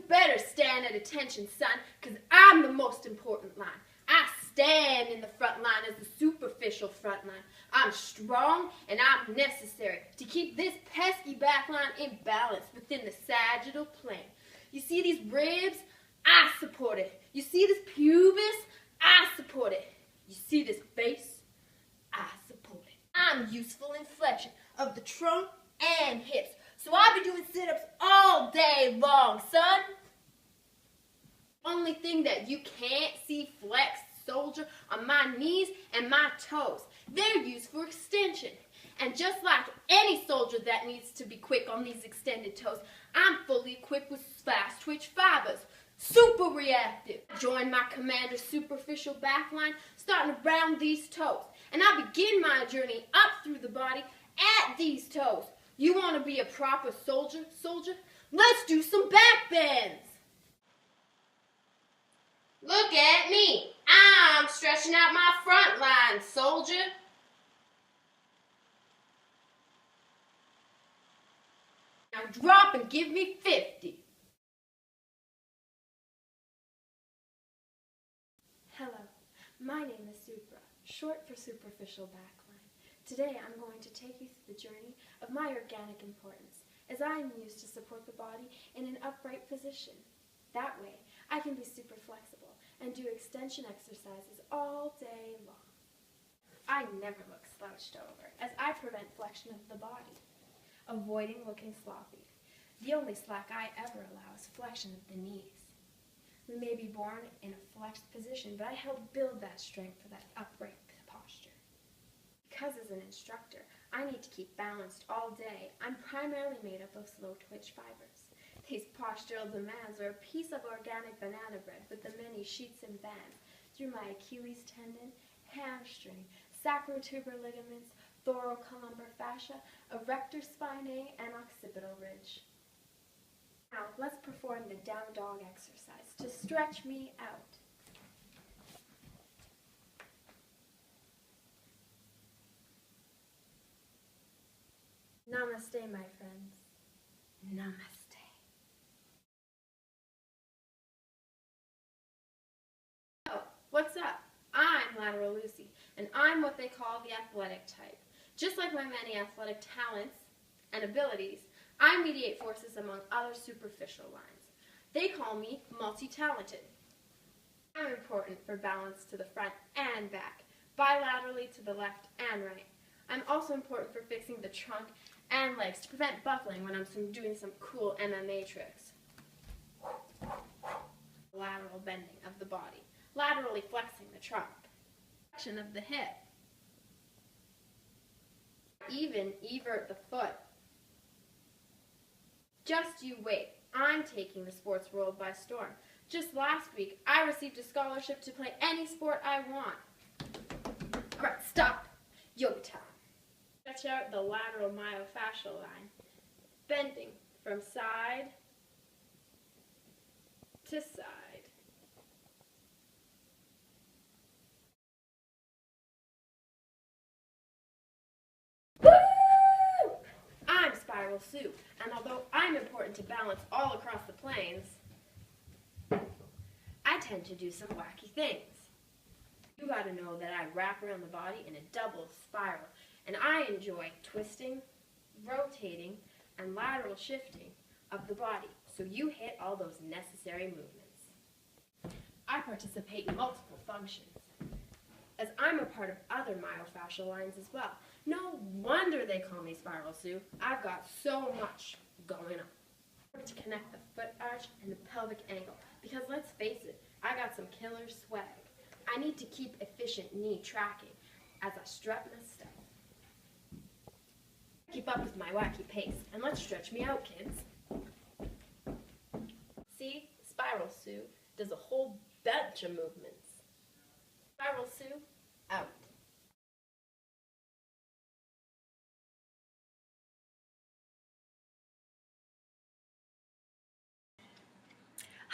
better stand at attention, son, because I'm the most important line. I stand in the front line as the superficial front line. I'm strong and I'm necessary to keep this pesky back line in balance within the sagittal plane. You see these ribs? I support it. You see this pubis? I support it. You see this face? I support it. I'm useful in flexion of the trunk and hips. So I'll be doing sit-ups all day long, son. Only thing that you can't see flexed, soldier, are my knees and my toes. They're used for extension. And just like any soldier that needs to be quick on these extended toes, I'm fully equipped with fast twitch fibers. Super reactive. Join my commander's superficial back line, starting around these toes. And I begin my journey up through the body at these toes. You want to be a proper soldier? Let's do some back bends. Look at me. I'm stretching out my front line, soldier. Now drop and give me 50. Hello, my name is Supra, short for superficial backline. Today I'm going to take you through the journey of my organic importance, as I am used to support the body in an upright position. That way, I can be super flexible and do extension exercises all day long. I never look slouched over, as I prevent flexion of the body, avoiding looking sloppy. The only slack I ever allow is flexion of the knees. We may be born in a flexed position, but I help build that strength for that upright posture. Because as an instructor, I need to keep balanced all day. I'm primarily made up of slow twitch fibers. These postural demands are a piece of organic banana bread with the many sheets and bands through my Achilles tendon, hamstring, sacrotuberal ligaments, thoracolumbar fascia, erector spinae, and occipital ridge. Now, let's perform the down dog exercise to stretch me out. Namaste, my friends. Namaste. Oh, what's up? I'm Lateral Lucy, and I'm what they call the athletic type. Just like my many athletic talents and abilities, I mediate forces among other superficial lines. They call me multi-talented. I'm important for balance to the front and back, bilaterally to the left and right. I'm also important for fixing the trunk and legs to prevent buckling when I'm doing some cool MMA tricks. Lateral bending of the body, laterally flexing the trunk, flexion of the hip, even evert the foot. Just you wait, I'm taking the sports world by storm. Just last week, I received a scholarship to play any sport I want. Alright, stop. Yoga time. Stretch out the lateral myofascial line, bending from side to side. Woo! I'm Spiral Sue, and although I'm important to balance all across the planes, I tend to do some wacky things. You gotta know that I wrap around the body in a double spiral, and I enjoy twisting, rotating, and lateral shifting of the body, so you hit all those necessary movements. I participate in multiple functions, as I'm a part of other myofascial lines as well. No wonder they call me Spiral Sue. I've got so much going on. To connect the foot arch and the pelvic angle, because let's face it, I got some killer swag. I need to keep efficient knee tracking as I strut my stuff. Keep up with my wacky pace, and let's stretch me out, kids. See, Spiral Sue does a whole bunch of movements. Spiral Sue, out.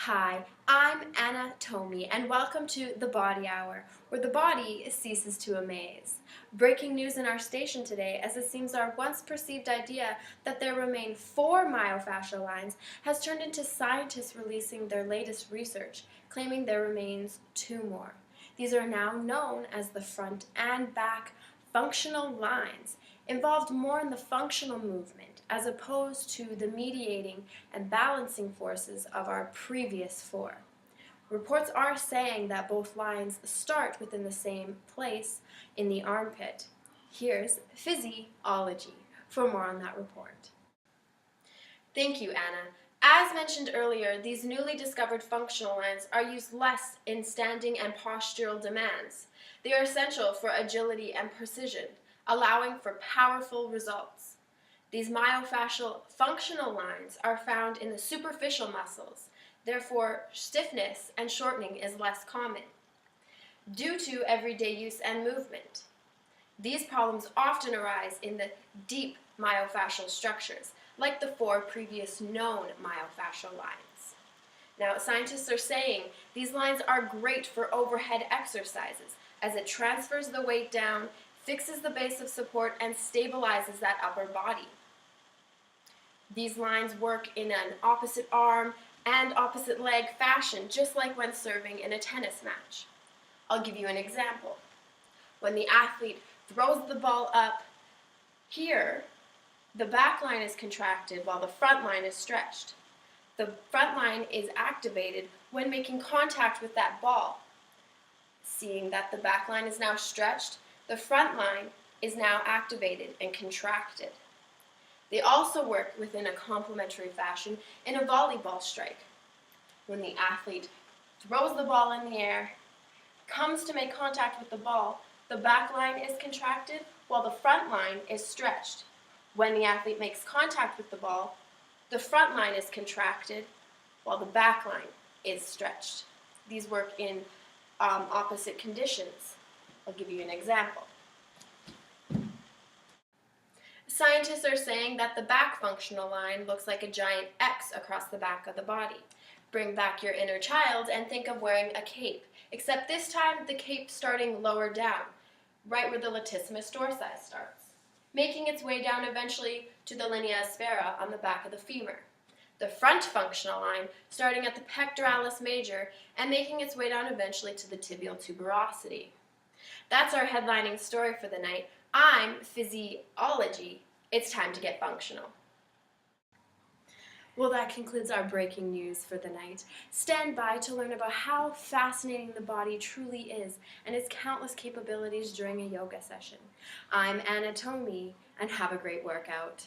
Hi, I'm Anna Tomey, and welcome to The Body Hour, where the body ceases to amaze. Breaking news in our station today, as it seems our once perceived idea that there remain 4 myofascial lines has turned into scientists releasing their latest research, claiming there remains 2 more. These are now known as the front and back functional lines, involved more in the functional movement as opposed to the mediating and balancing forces of our previous 4. Reports are saying that both lines start within the same place in the armpit. Here's physiology for more on that report. Thank you, Anna. As mentioned earlier, these newly discovered functional lines are used less in standing and postural demands. They are essential for agility and precision, allowing for powerful results. These myofascial functional lines are found in the superficial muscles, therefore stiffness and shortening is less common due to everyday use and movement. These problems often arise in the deep myofascial structures, like the 4 previous known myofascial lines. Now, scientists are saying these lines are great for overhead exercises, as it transfers the weight down, fixes the base of support, and stabilizes that upper body. These lines work in an opposite arm and opposite leg fashion, just like when serving in a tennis match. I'll give you an example. When the athlete throws the ball up here, the back line is contracted while the front line is stretched. The front line is activated when making contact with that ball. Seeing that the back line is now stretched, the front line is now activated and contracted. They also work within a complementary fashion in a volleyball strike. When the athlete throws the ball in the air, comes to make contact with the ball, the back line is contracted while the front line is stretched. When the athlete makes contact with the ball, the front line is contracted while the back line is stretched. These work in opposite conditions. I'll give you an example. Scientists are saying that the back functional line looks like a giant X across the back of the body. Bring back your inner child and think of wearing a cape, except this time the cape starting lower down, right where the latissimus dorsi starts, making its way down eventually to the linea aspera on the back of the femur. The front functional line starting at the pectoralis major and making its way down eventually to the tibial tuberosity. That's our headlining story for the night. I'm physiology. It's time to get functional. Well, that concludes our breaking news for the night. Stand by to learn about how fascinating the body truly is and its countless capabilities during a yoga session. I'm Anna Tomey, and have a great workout.